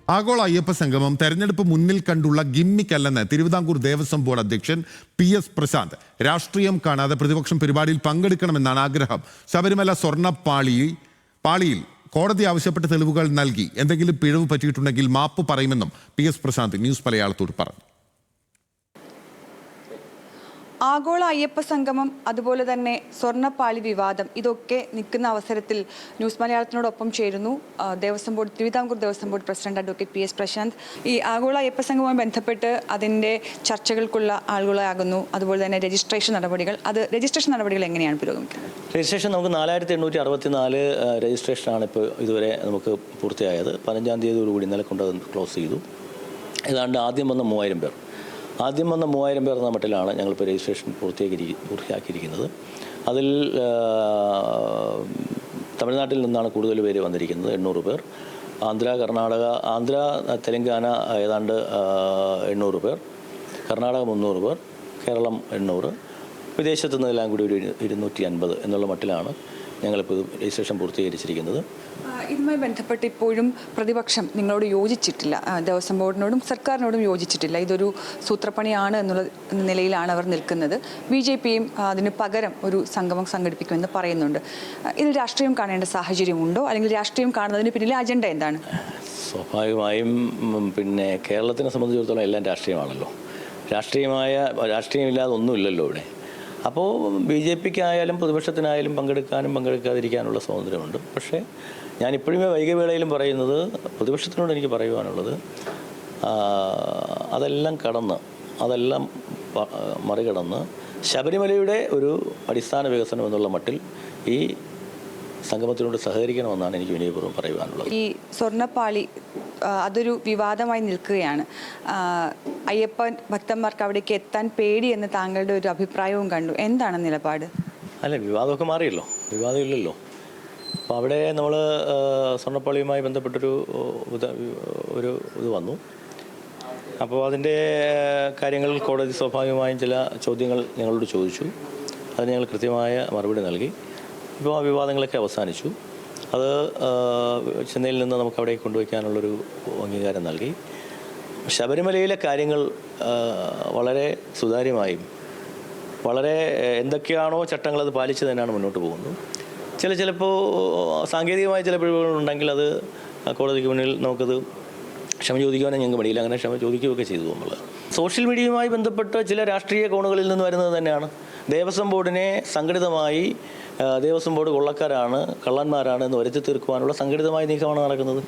ആഗോള അയ്യപ്പ സംഗമം തെരഞ്ഞെടുപ്പ് മുന്നിൽ കണ്ടുള്ള ഗിമ്മിക്കല്ലെന്ന് തിരുവിതാംകൂർ ദേവസ്വം ബോർഡ് അധ്യക്ഷൻ PS പ്രശാന്ത്. രാഷ്ട്രീയം കാണാതെ പ്രതിപക്ഷം പരിപാടിയിൽ പങ്കെടുക്കണമെന്നാണ് ആഗ്രഹം. ശബരിമല പാളിയിൽ കോടതി ആവശ്യപ്പെട്ട തെളിവുകൾ നൽകി. എന്തെങ്കിലും പിഴവ് പറ്റിയിട്ടുണ്ടെങ്കിൽ മാപ്പ് പറയുമെന്നും PS പ്രശാന്ത് ന്യൂസ് മലയാളത്തോട് പറഞ്ഞു. ആഗോള അയ്യപ്പ സംഗമം, അതുപോലെ തന്നെ സ്വർണ്ണപ്പാളി വിവാദം, ഇതൊക്കെ നിൽക്കുന്ന അവസരത്തിൽ ന്യൂസ് മലയാളത്തിനോടൊപ്പം ചേരുന്നു Thiruvithamkoor Devaswom board president advocate PS Prasanth. ഈ ആഗോള അയ്യപ്പ സംഗമവുമായി ബന്ധപ്പെട്ട് അതിൻ്റെ ചർച്ചകൾക്കുള്ള ആളുകളാകുന്നു. അതുപോലെ തന്നെ രജിസ്ട്രേഷൻ നടപടികൾ എങ്ങനെയാണ് പുരോഗമിക്കുന്നത്? രജിസ്ട്രേഷൻ നമുക്ക് 4864 രജിസ്ട്രേഷനാണ് ഇപ്പോൾ ഇതുവരെ നമുക്ക് പൂർത്തിയായത്. 15-ാം തീയതിയോടുകൂടി ഇന്നലെ കൊണ്ട് അത് ക്ലോസ് ചെയ്തു. ഏതാണ്ട് ആദ്യം വന്ന 3000 പേർ എന്ന മട്ടിലാണ് ഞങ്ങളിപ്പോൾ രജിസ്ട്രേഷൻ പൂർത്തിയാക്കിയിരിക്കുന്നത്. അതിൽ തമിഴ്നാട്ടിൽ നിന്നാണ് കൂടുതൽ പേര് വന്നിരിക്കുന്നത്, 800 പേർ. ആന്ധ്ര തെലങ്കാന ഏതാണ്ട് 800 പേർ, കർണാടക 300 പേർ, കേരളം 800, വിദേശത്തു നിന്നെല്ലാം കൂടി ഒരു 250 എന്നുള്ള മട്ടിലാണ് ഞങ്ങളിപ്പോൾ രജിസ്ട്രേഷൻ പൂർത്തീകരിച്ചിരിക്കുന്നത്. ഇതുമായി ബന്ധപ്പെട്ട് ഇപ്പോഴും പ്രതിപക്ഷം നിങ്ങളോട് യോജിച്ചിട്ടില്ല, ദേവസ്വം ബോർഡിനോടും സർക്കാരിനോടും യോജിച്ചിട്ടില്ല. ഇതൊരു സൂത്രപ്പണിയാണ് എന്നുള്ള നിലയിലാണ് അവർ നിൽക്കുന്നത്. BJPയും അതിന് പകരം ഒരു സംഗമം സംഘടിപ്പിക്കുമെന്ന് പറയുന്നുണ്ട്. ഇതിൽ രാഷ്ട്രീയം കാണേണ്ട സാഹചര്യമുണ്ടോ, അല്ലെങ്കിൽ രാഷ്ട്രീയം കാണുന്നതിന് പിന്നിലെ അജണ്ട എന്താണ്? സ്വാഭാവികമായും പിന്നെ കേരളത്തിനെ സംബന്ധിച്ചിടത്തോളം എല്ലാം രാഷ്ട്രീയമാണല്ലോ. രാഷ്ട്രീയമില്ലാതെ ഒന്നുമില്ലല്ലോ ഇവിടെ. അപ്പോൾ BJPക്കായാലും പ്രതിപക്ഷത്തിനായാലും പങ്കെടുക്കാതിരിക്കാനുള്ള സ്വാതന്ത്ര്യമുണ്ട്. പക്ഷേ ഞാനിപ്പോഴും വൈകിവേളയിലും പറയുന്നത്, പ്രതിപക്ഷത്തിനോട് എനിക്ക് പറയുവാനുള്ളത്, അതെല്ലാം മറികടന്ന് ശബരിമലയുടെ ഒരു അടിസ്ഥാന വികസനം എന്നുള്ള മട്ടിൽ ഈ സംഗമത്തിനോട് സഹകരിക്കണമെന്നാണ് എനിക്ക് വിനയപൂർവ്വം പറയുവാനുള്ളത്. ഈ സ്വർണ്ണപ്പാളി അതൊരു വിവാദമായി നിൽക്കുകയാണ്. അയ്യപ്പൻ ഭക്തന്മാർക്ക് അവിടേക്ക് എത്താൻ പേടി എന്ന് താങ്കളുടെ ഒരു അഭിപ്രായവും കണ്ടു. എന്താണ് നിലപാട്? അല്ല, വിവാദമൊക്കെ മാറിയല്ലോ, വിവാദമില്ലല്ലോ. അപ്പോൾ അവിടെ നമ്മൾ സ്വർണ്ണപ്പാളിയുമായി ബന്ധപ്പെട്ടൊരു ഇത് വന്നു. അപ്പോൾ അതിൻ്റെ കാര്യങ്ങൾ കോടതി സ്വാഭാവികമായും ചില ചോദ്യങ്ങൾ ഞങ്ങളോട് ചോദിച്ചു. അതിന് ഞങ്ങൾ കൃത്യമായ മറുപടി നൽകി. ഇപ്പോൾ ആ വിവാദങ്ങളൊക്കെ അവസാനിച്ചു. അത് ചെന്നൈയിൽ നിന്ന് നമുക്ക് അവിടെ കൊണ്ടുവയ്ക്കാനുള്ളൊരു അംഗീകാരം നൽകി. ശബരിമലയിലെ കാര്യങ്ങൾ വളരെ സുതാര്യമായും വളരെ എന്തൊക്കെയാണോ ചട്ടങ്ങൾ അത് പാലിച്ച് തന്നെയാണ് മുന്നോട്ട് പോകുന്നത്. ചിലപ്പോൾ സാങ്കേതികമായ ചില പിഴവുകളുണ്ടെങ്കിൽ അത് കോടതിക്ക് മുന്നിൽ നമുക്കത് ക്ഷമ ചോദിക്കുവാനും ഞങ്ങൾക്ക് മടിയില്ല. അങ്ങനെ ക്ഷമ ചോദിക്കുകയൊക്കെ ചെയ്തു നമ്മൾ. സോഷ്യൽ മീഡിയയുമായി ബന്ധപ്പെട്ട് ചില രാഷ്ട്രീയ കോണുകളിൽ നിന്ന് വരുന്നത് തന്നെയാണ്. ദേവസ്വം ബോർഡിനെ സംഘടിതമായി ദേവസ്വം ബോർഡ് കൊള്ളക്കാരാണ്, കള്ളന്മാരാണ് എന്ന് വരുത്തി തീർക്കുവാനുള്ള സംഘടിതമായ നീക്കമാണ് നടക്കുന്നത്.